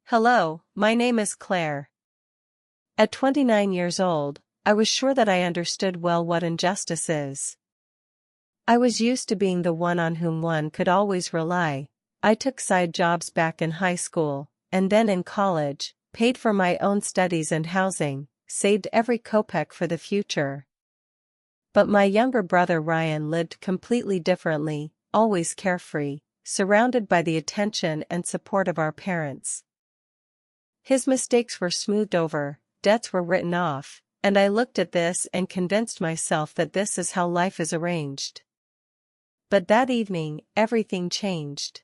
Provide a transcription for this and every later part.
Hello, my name is Claire. At 29 years old, I was sure that I understood well what injustice is. I was used to being the one on whom one could always rely. I took side jobs back in high school, and then in college, paid for my own studies and housing, saved every kopeck for the future. But my younger brother Ryan lived completely differently, always carefree, surrounded by the attention and support of our parents. His mistakes were smoothed over, debts were written off, and I looked at this and convinced myself that this is how life is arranged. But that evening, everything changed.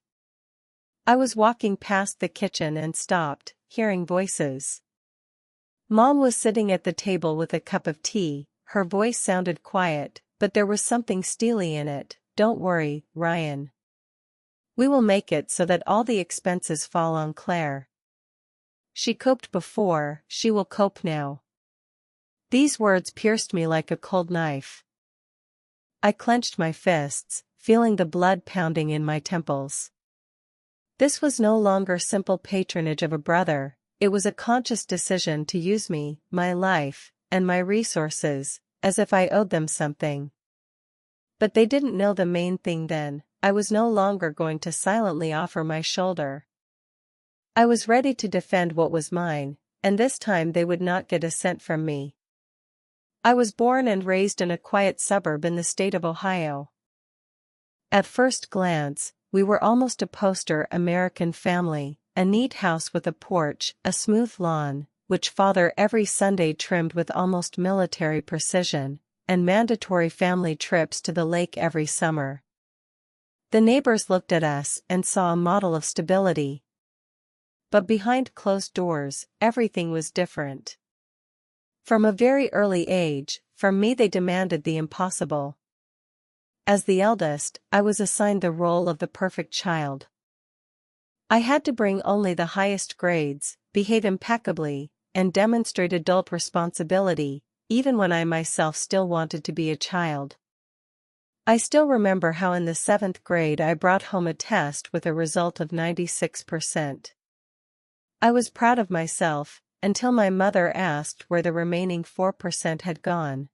I was walking past the kitchen and stopped, hearing voices. Mom was sitting at the table with a cup of tea. Her voice sounded quiet, but there was something steely in it. "Don't worry, Ryan. We will make it so that all the expenses fall on Claire. She coped before, she will cope now." These words pierced me like a cold knife. I clenched my fists, feeling the blood pounding in my temples. This was no longer simple patronage of a brother, it was a conscious decision to use me, my life, and my resources, as if I owed them something. But they didn't know the main thing then. I was no longer going to silently offer my shoulder. I was ready to defend what was mine, and this time they would not get a cent from me. I was born and raised in a quiet suburb in the state of Ohio. At first glance, we were almost a poster American family, a neat house with a porch, a smooth lawn, which father every Sunday trimmed with almost military precision, and mandatory family trips to the lake every summer. The neighbors looked at us and saw a model of stability. But behind closed doors, everything was different. From a very early age, from me they demanded the impossible. As the eldest, I was assigned the role of the perfect child. I had to bring only the highest grades, behave impeccably, and demonstrate adult responsibility, even when I myself still wanted to be a child. I still remember how in the 7th grade I brought home a test with a result of 96%. I was proud of myself, until my mother asked where the remaining 4% had gone.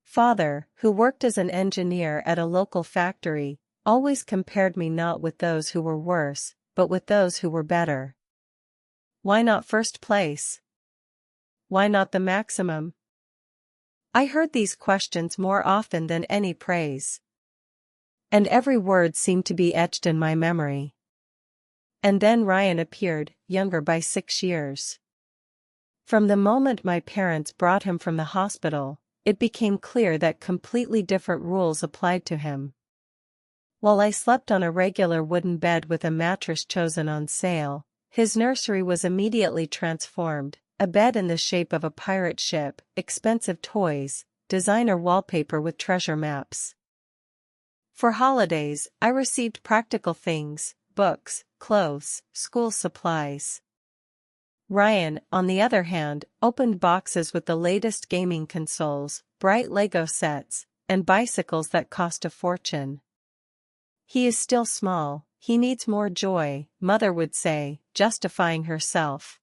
Father, who worked as an engineer at a local factory, always compared me not with those who were worse, but with those who were better. Why not first place? Why not the maximum? I heard these questions more often than any praise. And every word seemed to be etched in my memory. And then Ryan appeared, younger by 6 years. From the moment my parents brought him from the hospital, it became clear that completely different rules applied to him. While I slept on a regular wooden bed with a mattress chosen on sale, his nursery was immediately transformed, a bed in the shape of a pirate ship, expensive toys, designer wallpaper with treasure maps. For holidays, I received practical things, books, clothes, school supplies. Ryan, on the other hand, opened boxes with the latest gaming consoles, bright Lego sets, and bicycles that cost a fortune. "He is still small, he needs more joy," Mother would say, justifying herself.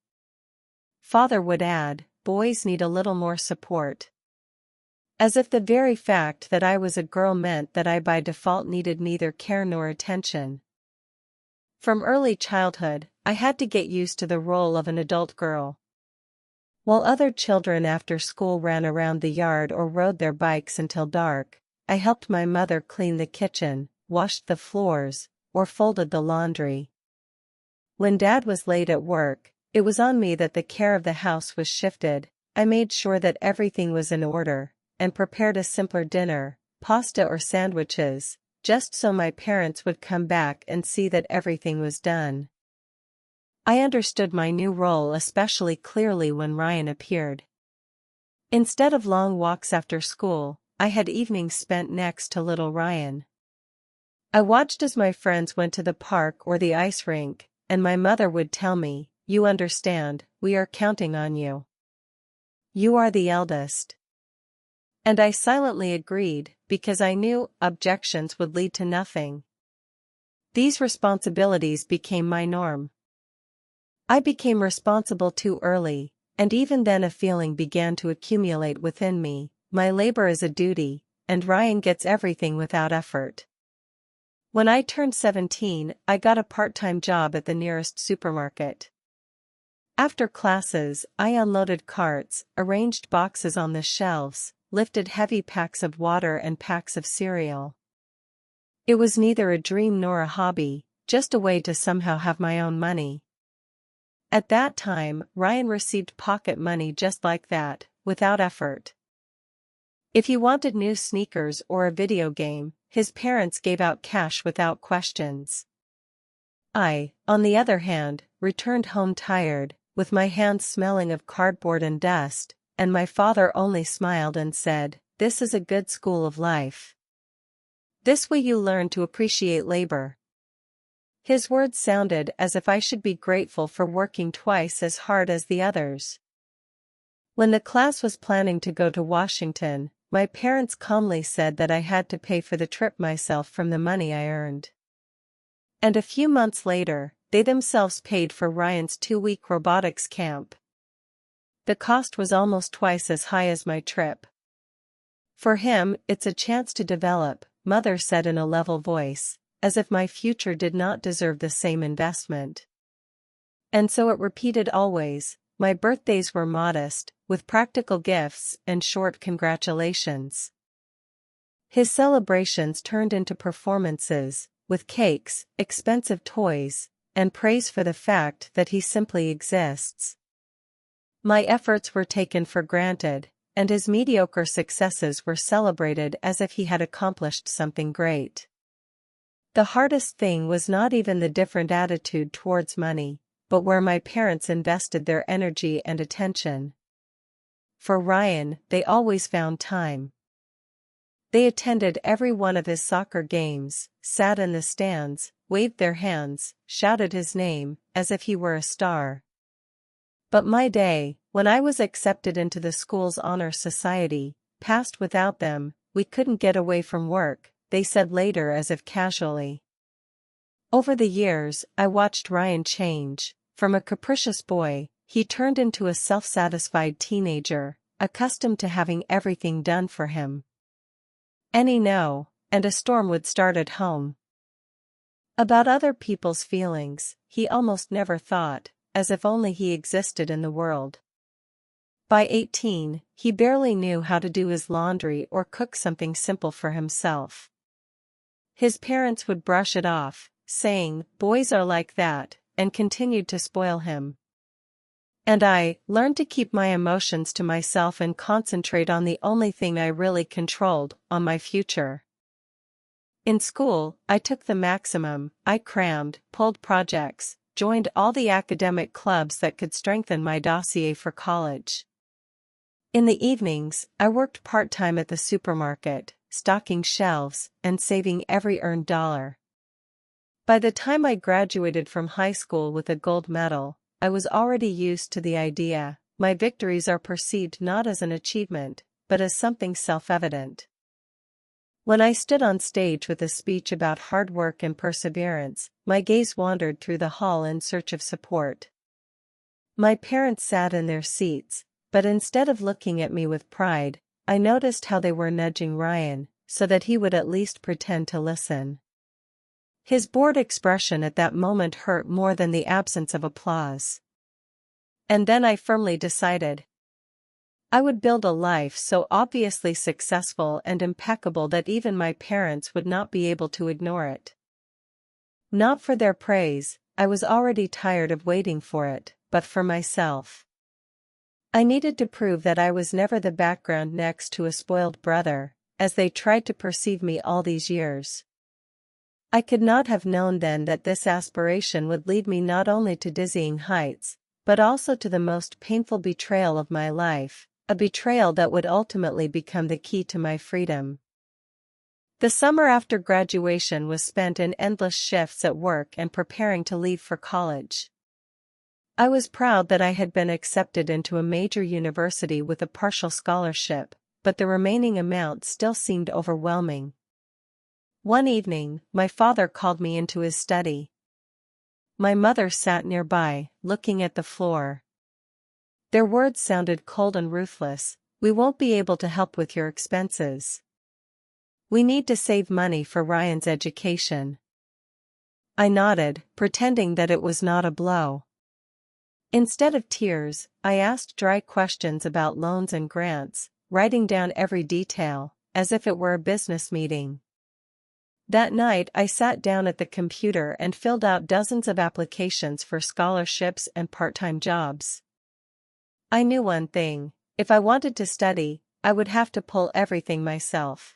Father would add, "Boys need a little more support." As if the very fact that I was a girl meant that I by default needed neither care nor attention. From early childhood, I had to get used to the role of an adult girl. While other children after school ran around the yard or rode their bikes until dark, I helped my mother clean the kitchen, washed the floors, or folded the laundry. When Dad was late at work, it was on me that the care of the house was shifted. I made sure that everything was in order, and prepared a simpler dinner, pasta or sandwiches, just so my parents would come back and see that everything was done. I understood my new role especially clearly when Ryan appeared. Instead of long walks after school, I had evenings spent next to little Ryan. I watched as my friends went to the park or the ice rink, and my mother would tell me, "You understand, we are counting on you. You are the eldest." And I silently agreed, because I knew objections would lead to nothing. These responsibilities became my norm. I became responsible too early, and even then a feeling began to accumulate within me: my labor is a duty, and Ryan gets everything without effort. When I turned 17, I got a part-time job at the nearest supermarket. After classes, I unloaded carts, arranged boxes on the shelves, lifted heavy packs of water and packs of cereal. It was neither a dream nor a hobby, just a way to somehow have my own money. At that time, Ryan received pocket money just like that, without effort. If he wanted new sneakers or a video game, his parents gave out cash without questions. I, on the other hand, returned home tired, with my hands smelling of cardboard and dust, and my father only smiled and said, "This is a good school of life. This way you learn to appreciate labor." His words sounded as if I should be grateful for working twice as hard as the others. When the class was planning to go to Washington, my parents calmly said that I had to pay for the trip myself from the money I earned. And a few months later, they themselves paid for Ryan's 2-week robotics camp. The cost was almost twice as high as my trip. "For him, it's a chance to develop," Mother said in a level voice, as if my future did not deserve the same investment. And so it repeated always. My birthdays were modest, with practical gifts and short congratulations. His celebrations turned into performances, with cakes, expensive toys, and praise for the fact that he simply exists. My efforts were taken for granted, and his mediocre successes were celebrated as if he had accomplished something great. The hardest thing was not even the different attitude towards money, but where my parents invested their energy and attention. For Ryan, they always found time. They attended every one of his soccer games, sat in the stands, waved their hands, shouted his name, as if he were a star. But my day, when I was accepted into the school's honor society, passed without them. "We couldn't get away from work," they said later as if casually. Over the years, I watched Ryan change. From a capricious boy, he turned into a self-satisfied teenager, accustomed to having everything done for him. Any no, and a storm would start at home. About other people's feelings, he almost never thought, as if only he existed in the world. By 18, he barely knew how to do his laundry or cook something simple for himself. His parents would brush it off, saying, "Boys are like that," and continued to spoil him. And I learned to keep my emotions to myself and concentrate on the only thing I really controlled, on my future. In school, I took the maximum. I crammed, pulled projects, joined all the academic clubs that could strengthen my dossier for college. In the evenings, I worked part-time at the supermarket, stocking shelves, and saving every earned dollar. By the time I graduated from high school with a gold medal, I was already used to the idea: my victories are perceived not as an achievement, but as something self-evident. When I stood on stage with a speech about hard work and perseverance, my gaze wandered through the hall in search of support. My parents sat in their seats, but instead of looking at me with pride, I noticed how they were nudging Ryan, so that he would at least pretend to listen. His bored expression at that moment hurt more than the absence of applause. And then I firmly decided. I would build a life so obviously successful and impeccable that even my parents would not be able to ignore it. Not for their praise, I was already tired of waiting for it, but for myself. I needed to prove that I was never the background next to a spoiled brother, as they tried to perceive me all these years. I could not have known then that this aspiration would lead me not only to dizzying heights, but also to the most painful betrayal of my life, a betrayal that would ultimately become the key to my freedom. The summer after graduation was spent in endless shifts at work and preparing to leave for college. I was proud that I had been accepted into a major university with a partial scholarship, but the remaining amount still seemed overwhelming. One evening, my father called me into his study. My mother sat nearby, looking at the floor. Their words sounded cold and ruthless. We won't be able to help with your expenses. We need to save money for Ryan's education. I nodded, pretending that it was not a blow. Instead of tears, I asked dry questions about loans and grants, writing down every detail, as if it were a business meeting. That night I sat down at the computer and filled out dozens of applications for scholarships and part-time jobs. I knew one thing: if I wanted to study, I would have to pull everything myself.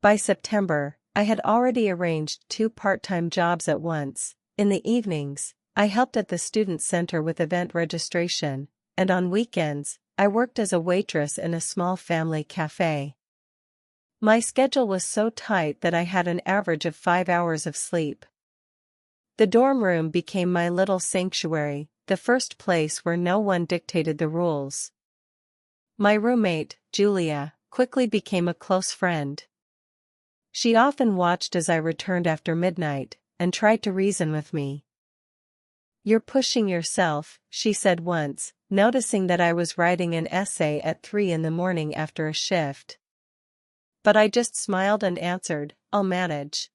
By September, I had already arranged 2 part-time jobs at once. In the evenings, I helped at the student center with event registration, and on weekends, I worked as a waitress in a small family cafe. My schedule was so tight that I had an average of 5 hours of sleep. The dorm room became my little sanctuary, the first place where no one dictated the rules. My roommate, Julia, quickly became a close friend. She often watched as I returned after midnight, and tried to reason with me. "You're pushing yourself," she said once, noticing that I was writing an essay at 3 in the morning after a shift. But I just smiled and answered, "I'll manage."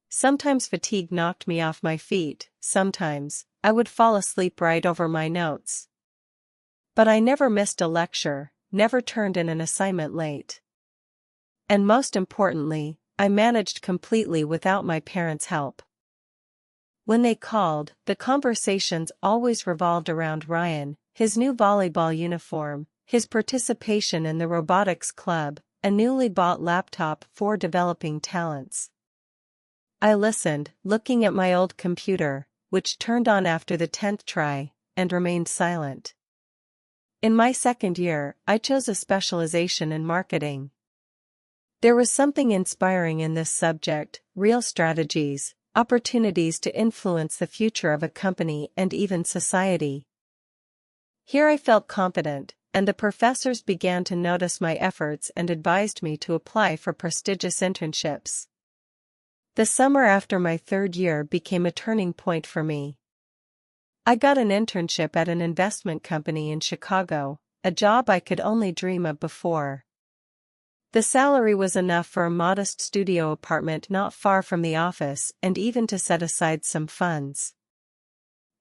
Sometimes fatigue knocked me off my feet, sometimes I would fall asleep right over my notes. But I never missed a lecture, never turned in an assignment late. And most importantly, I managed completely without my parents' help. When they called, the conversations always revolved around Ryan, his new volleyball uniform, his participation in the robotics club, a newly bought laptop for developing talents. I listened, looking at my old computer, which turned on after the 10th try, and remained silent. In my second year, I chose a specialization in marketing. There was something inspiring in this subject: real strategies, opportunities to influence the future of a company and even society. Here I felt confident, and the professors began to notice my efforts and advised me to apply for prestigious internships. The summer after my 3rd year became a turning point for me. I got an internship at an investment company in Chicago, a job I could only dream of before. The salary was enough for a modest studio apartment not far from the office and even to set aside some funds.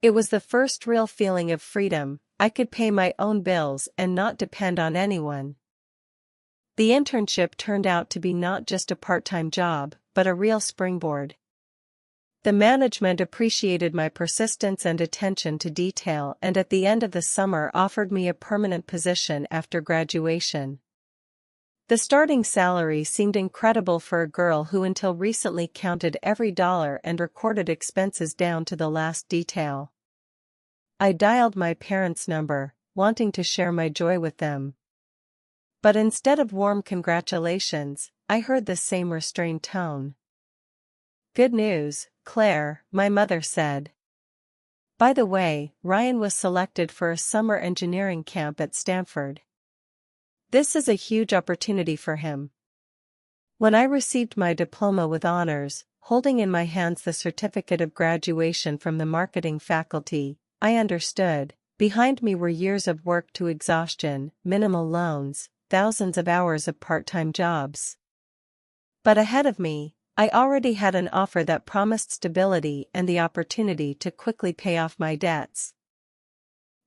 It was the first real feeling of freedom. I could pay my own bills and not depend on anyone. The internship turned out to be not just a part-time job, but a real springboard. The management appreciated my persistence and attention to detail, and at the end of the summer offered me a permanent position after graduation. The starting salary seemed incredible for a girl who until recently counted every dollar and recorded expenses down to the last detail. I dialed my parents' number, wanting to share my joy with them. But instead of warm congratulations, I heard the same restrained tone. "Good news, Claire," my mother said. "By the way, Ryan was selected for a summer engineering camp at Stanford. This is a huge opportunity for him." When I received my diploma with honors, holding in my hands the certificate of graduation from the marketing faculty, I understood. Behind me were years of work to exhaustion, minimal loans, thousands of hours of part-time jobs. But ahead of me, I already had an offer that promised stability and the opportunity to quickly pay off my debts.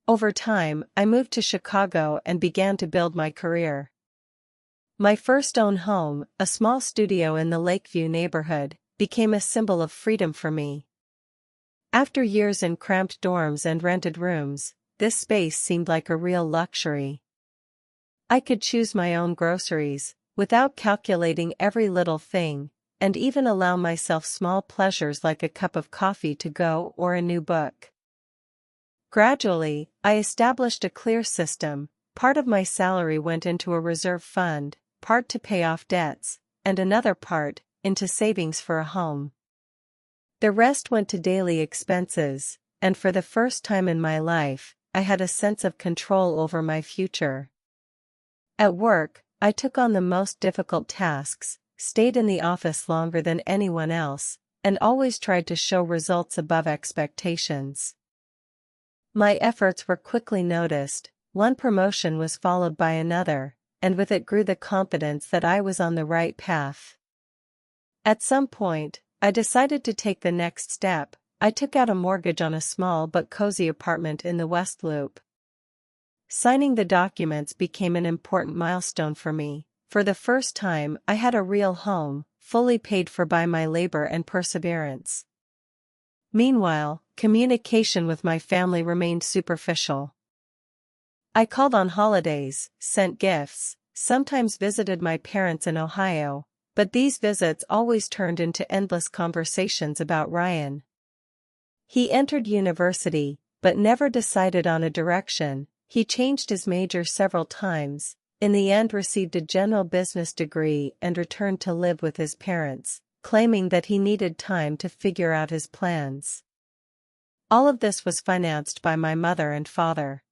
Over time, I moved to Chicago and began to build my career. My first own home, a small studio in the Lakeview neighborhood, became a symbol of freedom for me. After years in cramped dorms and rented rooms, this space seemed like a real luxury. I could choose my own groceries, without calculating every little thing, and even allow myself small pleasures like a cup of coffee to go or a new book. Gradually, I established a clear system. Part of my salary went into a reserve fund, part to pay off debts, and another part into savings for a home. The rest went to daily expenses, and for the first time in my life, I had a sense of control over my future. At work, I took on the most difficult tasks, stayed in the office longer than anyone else, and always tried to show results above expectations. My efforts were quickly noticed, one promotion was followed by another, and with it grew the confidence that I was on the right path. At some point, I decided to take the next step. I took out a mortgage on a small but cozy apartment in the West Loop. Signing the documents became an important milestone for me. For the first time, I had a real home, fully paid for by my labor and perseverance. Meanwhile, communication with my family remained superficial. I called on holidays, sent gifts, sometimes visited my parents in Ohio, but these visits always turned into endless conversations about Ryan. He entered university, but never decided on a direction. He changed his major several times, in the end received a general business degree and returned to live with his parents, claiming that he needed time to figure out his plans. All of this was financed by my mother and father.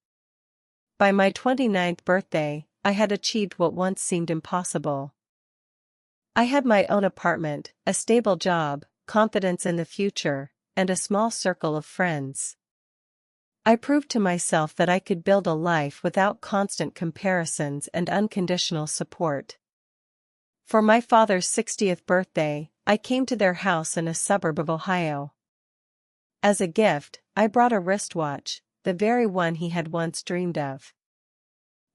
By my 29th birthday, I had achieved what once seemed impossible. I had my own apartment, a stable job, confidence in the future, and a small circle of friends. I proved to myself that I could build a life without constant comparisons and unconditional support. For my father's 60th birthday, I came to their house in a suburb of Ohio. As a gift, I brought a wristwatch, the very one he had once dreamed of.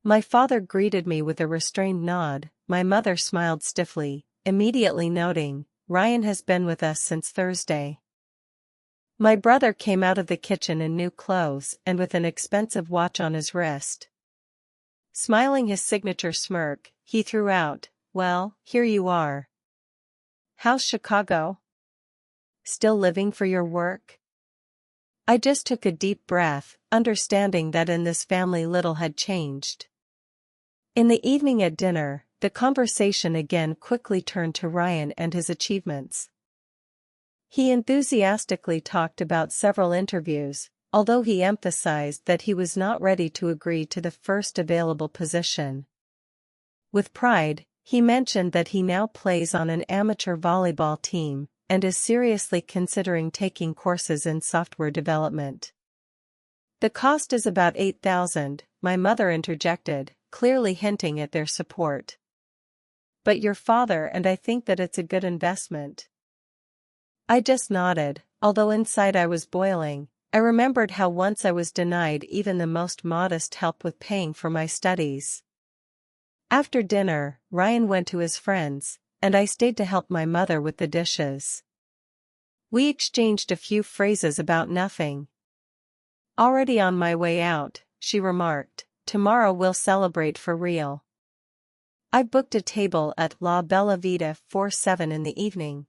My father greeted me with a restrained nod, my mother smiled stiffly, immediately noting, "Ryan has been with us since Thursday." My brother came out of the kitchen in new clothes and with an expensive watch on his wrist. Smiling his signature smirk, he threw out, "Well, here you are. How's Chicago? Still living for your work?" I just took a deep breath, understanding that in this family little had changed. In the evening at dinner, the conversation again quickly turned to Ryan and his achievements. He enthusiastically talked about several interviews, although he emphasized that he was not ready to agree to the first available position. With pride, he mentioned that he now plays on an amateur volleyball team, and is seriously considering taking courses in software development. "The cost is about $8,000, my mother interjected, clearly hinting at their support. "But your father and I think that it's a good investment." I just nodded, although inside I was boiling. I remembered how once I was denied even the most modest help with paying for my studies. After dinner, Ryan went to his friends, and I stayed to help my mother with the dishes. We exchanged a few phrases about nothing. "Already on my way out," she remarked, "tomorrow we'll celebrate for real. I've booked a table at La Bella Vita 4-7 in the evening."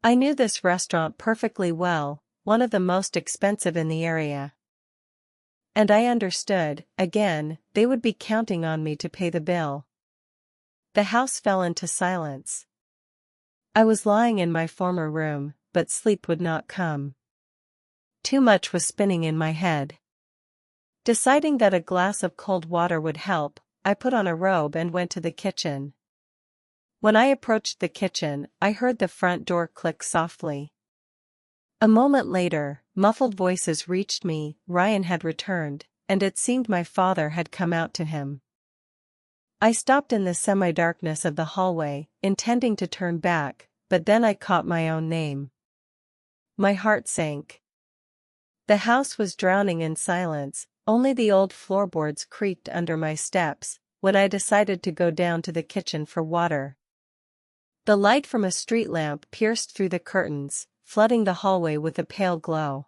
I knew this restaurant perfectly well, one of the most expensive in the area. And I understood, again, they would be counting on me to pay the bill. The house fell into silence. I was lying in my former room, but sleep would not come. Too much was spinning in my head. Deciding that a glass of cold water would help, I put on a robe and went to the kitchen. When I approached the kitchen, I heard the front door click softly. A moment later, muffled voices reached me. Ryan had returned, and it seemed my father had come out to him. I stopped in the semi-darkness of the hallway, intending to turn back, but then I caught my own name. My heart sank. The house was drowning in silence, only the old floorboards creaked under my steps, when I decided to go down to the kitchen for water. The light from a street lamp pierced through the curtains, flooding the hallway with a pale glow.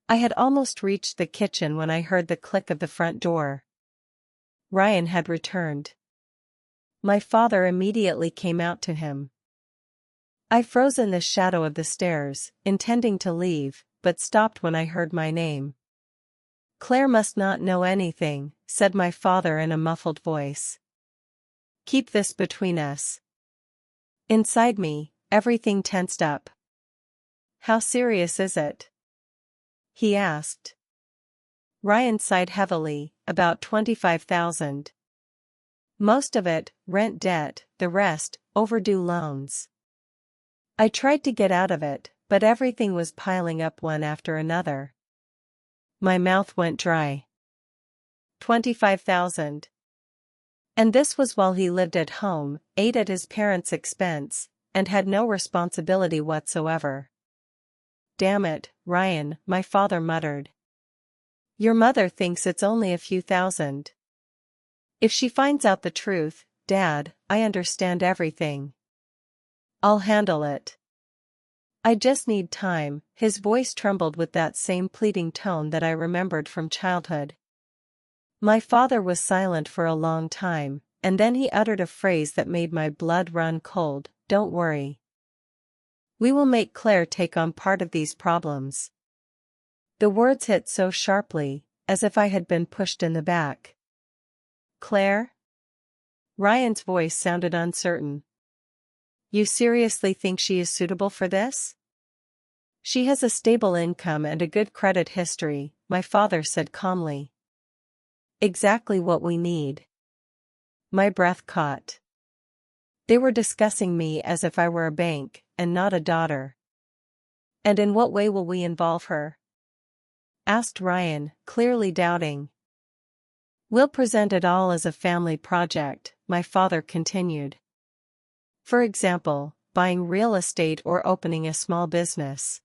I had almost reached the kitchen when I heard the click of the front door. Ryan had returned. My father immediately came out to him. I froze in the shadow of the stairs, intending to leave, but stopped when I heard my name. "Claire must not know anything," said my father in a muffled voice. "Keep this between us." Inside me, everything tensed up. "How serious is it?" he asked. Ryan sighed heavily, "About 25,000. Most of it, rent debt, the rest, overdue loans." I tried to get out of it, but everything was piling up one after another. My mouth went dry. 25,000. And this was while he lived at home, ate at his parents' expense, and had no responsibility whatsoever. Damn it, Ryan, my father muttered. Your mother thinks it's only a few thousand. If she finds out the truth, Dad, I understand everything. I'll handle it. I just need time. His voice trembled with that same pleading tone that I remembered from childhood. My father was silent for a long time, and then he uttered a phrase that made my blood run cold. Don't worry. We will make Claire take on part of these problems. The words hit so sharply, as if I had been pushed in the back. Claire? Ryan's voice sounded uncertain. You seriously think she is suitable for this? She has a stable income and a good credit history, my father said calmly. Exactly what we need. My breath caught. They were discussing me as if I were a bank, and not a daughter. And in what way will we involve her? Asked Ryan, clearly doubting. We'll present it all as a family project, my father continued. For example, buying real estate or opening a small business.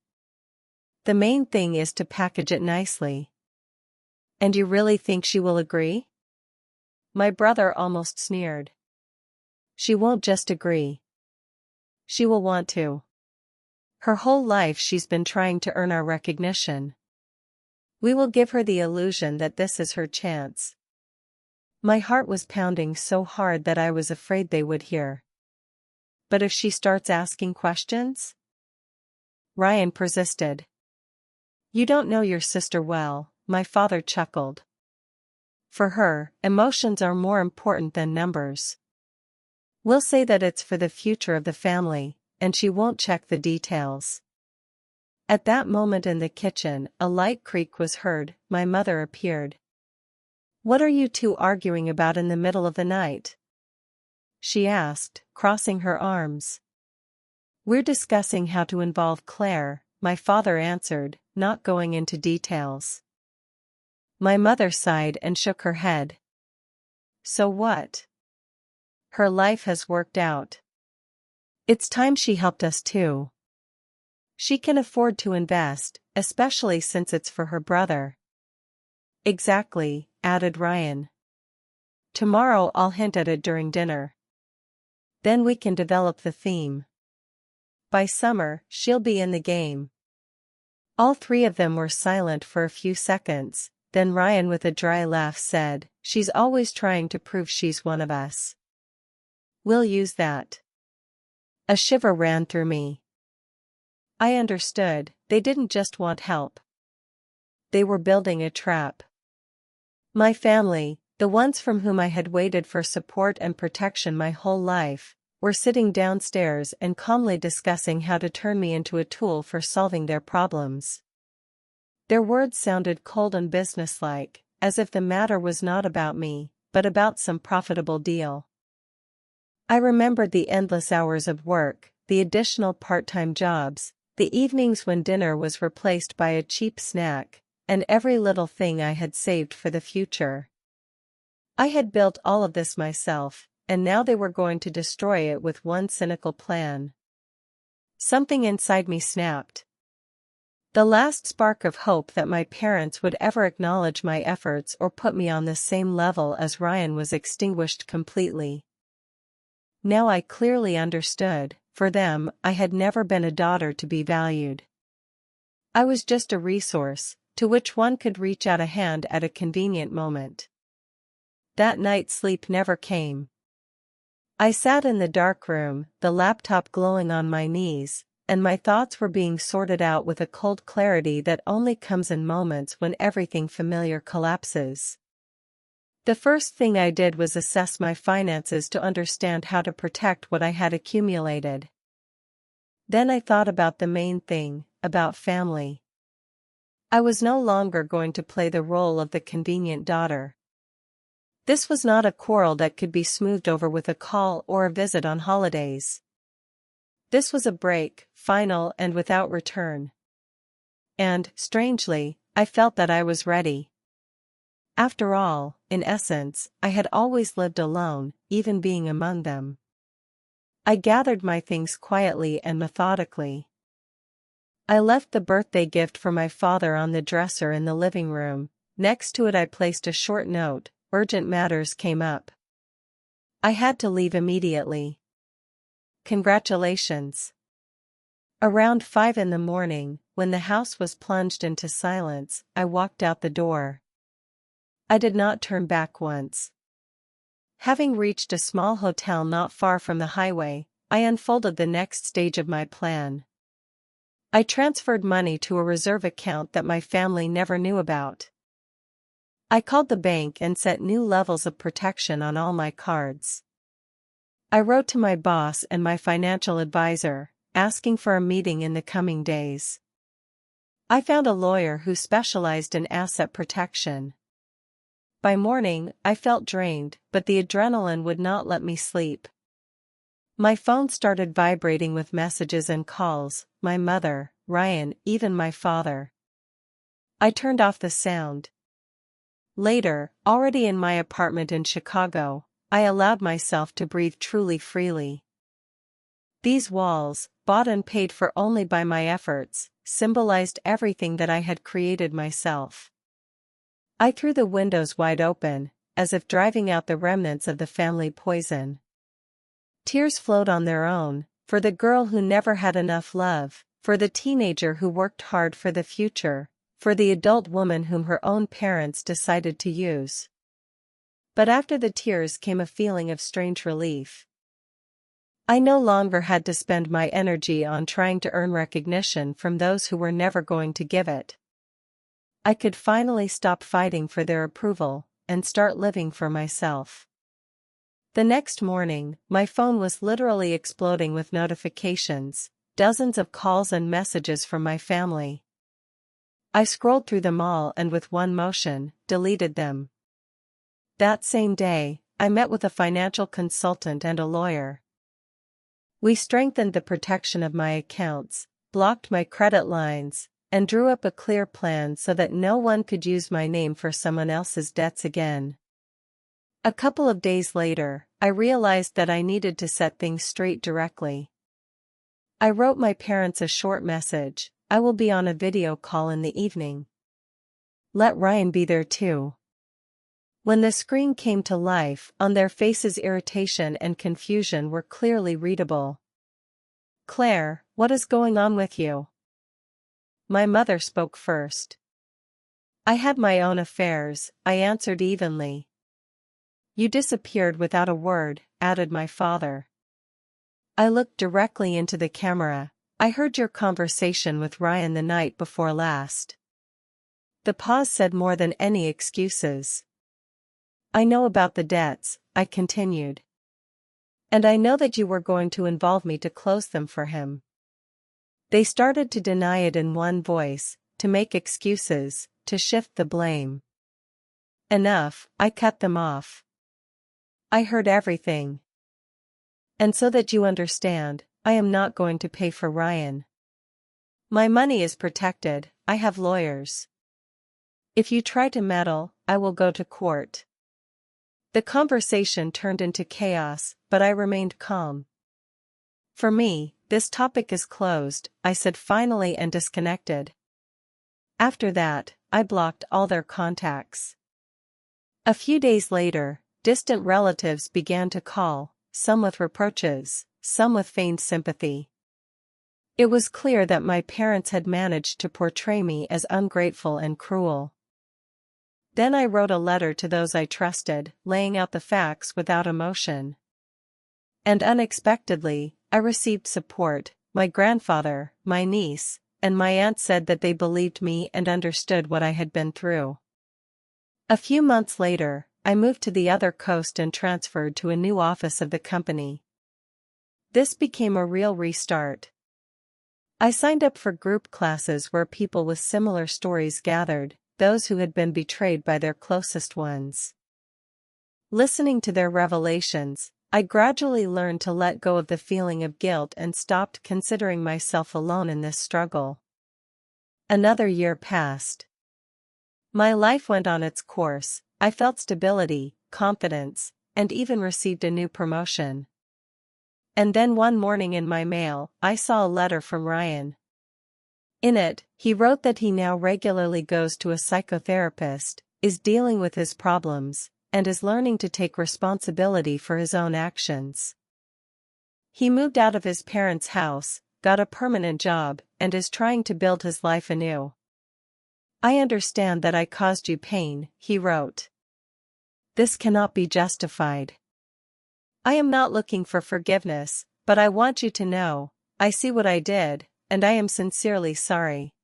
The main thing is to package it nicely. And you really think she will agree? My brother almost sneered. She won't just agree. She will want to. Her whole life she's been trying to earn our recognition. We will give her the illusion that this is her chance. My heart was pounding so hard that I was afraid they would hear. But if she starts asking questions? Ryan persisted. You don't know your sister well, my father chuckled. For her, emotions are more important than numbers. We'll say that it's for the future of the family, and she won't check the details. At that moment in the kitchen, a light creak was heard. My mother appeared. What are you two arguing about in the middle of the night? She asked, crossing her arms. We're discussing how to involve Claire, my father answered, not going into details. My mother sighed and shook her head. So what? Her life has worked out. It's time she helped us too. She can afford to invest, especially since it's for her brother. Exactly, added Ryan. Tomorrow I'll hint at it during dinner. Then we can develop the theme. By summer, she'll be in the game. All three of them were silent for a few seconds, then Ryan with a dry laugh said, She's always trying to prove she's one of us. We'll use that. A shiver ran through me. I understood, they didn't just want help. They were building a trap. My family, the ones from whom I had waited for support and protection my whole life, were sitting downstairs and calmly discussing how to turn me into a tool for solving their problems. Their words sounded cold and businesslike, as if the matter was not about me, but about some profitable deal. I remembered the endless hours of work, the additional part-time jobs, the evenings when dinner was replaced by a cheap snack, and every little thing I had saved for the future. I had built all of this myself, and now they were going to destroy it with one cynical plan. Something inside me snapped. The last spark of hope that my parents would ever acknowledge my efforts or put me on the same level as Ryan was extinguished completely. Now I clearly understood, for them, I had never been a daughter to be valued. I was just a resource, to which one could reach out a hand at a convenient moment. That night sleep never came. I sat in the dark room, the laptop glowing on my knees, and my thoughts were being sorted out with a cold clarity that only comes in moments when everything familiar collapses. The first thing I did was assess my finances to understand how to protect what I had accumulated. Then I thought about the main thing, about family. I was no longer going to play the role of the convenient daughter. This was not a quarrel that could be smoothed over with a call or a visit on holidays. This was a break, final and without return. And, strangely, I felt that I was ready. After all, in essence, I had always lived alone, even being among them. I gathered my things quietly and methodically. I left the birthday gift for my father on the dresser in the living room. Next to it I placed a short note: urgent matters came up. I had to leave immediately. Congratulations. Around 5 in the morning, when the house was plunged into silence, I walked out the door. I did not turn back once. Having reached a small hotel not far from the highway, I unfolded the next stage of my plan. I transferred money to a reserve account that my family never knew about. I called the bank and set new levels of protection on all my cards. I wrote to my boss and my financial advisor, asking for a meeting in the coming days. I found a lawyer who specialized in asset protection. By morning, I felt drained, but the adrenaline would not let me sleep. My phone started vibrating with messages and calls: my mother, Ryan, even my father. I turned off the sound. Later, already in my apartment in Chicago, I allowed myself to breathe truly freely. These walls, bought and paid for only by my efforts, symbolized everything that I had created myself. I threw the windows wide open, as if driving out the remnants of the family poison. Tears flowed on their own, for the girl who never had enough love, for the teenager who worked hard for the future, for the adult woman whom her own parents decided to use. But after the tears came a feeling of strange relief. I no longer had to spend my energy on trying to earn recognition from those who were never going to give it. I could finally stop fighting for their approval, and start living for myself. The next morning, my phone was literally exploding with notifications, dozens of calls and messages from my family. I scrolled through them all and with one motion, deleted them. That same day, I met with a financial consultant and a lawyer. We strengthened the protection of my accounts, blocked my credit lines, and drew up a clear plan so that no one could use my name for someone else's debts again. A couple of days later, I realized that I needed to set things straight directly. I wrote my parents a short message: I will be on a video call in the evening. Let Ryan be there too. When the screen came to life, on their faces irritation and confusion were clearly readable. Claire, what is going on with you? My mother spoke first. I had my own affairs, I answered evenly. You disappeared without a word, added my father. I looked directly into the camera. I heard your conversation with Ryan the night before last. The pause said more than any excuses. I know about the debts, I continued. And I know that you were going to involve me to close them for him. They started to deny it in one voice, to make excuses, to shift the blame. Enough, I cut them off. I heard everything. And so that you understand, I am not going to pay for Ryan. My money is protected, I have lawyers. If you try to meddle, I will go to court. The conversation turned into chaos, but I remained calm. For me, this topic is closed, I said finally and disconnected. After that, I blocked all their contacts. A few days later, distant relatives began to call, some with reproaches, some with feigned sympathy. It was clear that my parents had managed to portray me as ungrateful and cruel. Then I wrote a letter to those I trusted, laying out the facts without emotion. And unexpectedly, I received support. My grandfather, my niece, and my aunt said that they believed me and understood what I had been through. A few months later, I moved to the other coast and transferred to a new office of the company. This became a real restart. I signed up for group classes where people with similar stories gathered, those who had been betrayed by their closest ones. Listening to their revelations, I gradually learned to let go of the feeling of guilt and stopped considering myself alone in this struggle. Another year passed. My life went on its course. I felt stability, confidence, and even received a new promotion. And then one morning in my mail, I saw a letter from Ryan. In it, he wrote that he now regularly goes to a psychotherapist, is dealing with his problems, and is learning to take responsibility for his own actions. He moved out of his parents' house, got a permanent job, and is trying to build his life anew. I understand that I caused you pain, he wrote. This cannot be justified. I am not looking for forgiveness, but I want you to know, I see what I did, and I am sincerely sorry.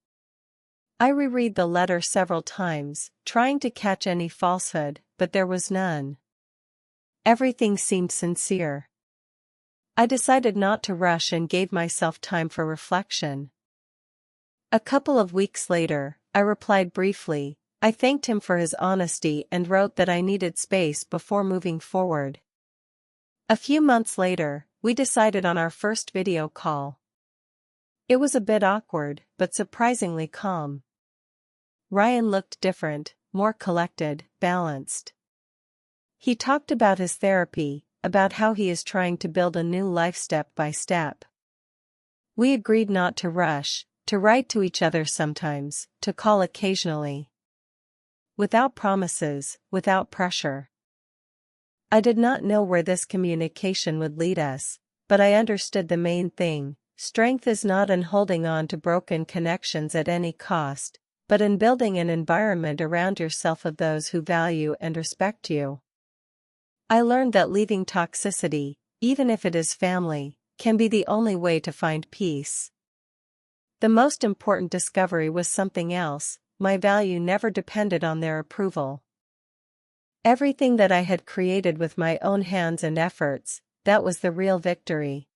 I reread the letter several times, trying to catch any falsehood, but there was none. Everything seemed sincere. I decided not to rush and gave myself time for reflection. A couple of weeks later, I replied briefly. I thanked him for his honesty and wrote that I needed space before moving forward. A few months later, we decided on our first video call. It was a bit awkward, but surprisingly calm. Ryan looked different, more collected, balanced. He talked about his therapy, about how he is trying to build a new life step by step. We agreed not to rush, to write to each other sometimes, to call occasionally. Without promises, without pressure. I did not know where this communication would lead us, but I understood the main thing. Strength is not in holding on to broken connections at any cost, but in building an environment around yourself of those who value and respect you. I learned that leaving toxicity, even if it is family, can be the only way to find peace. The most important discovery was something else. My value never depended on their approval. Everything that I had created with my own hands and efforts, that was the real victory.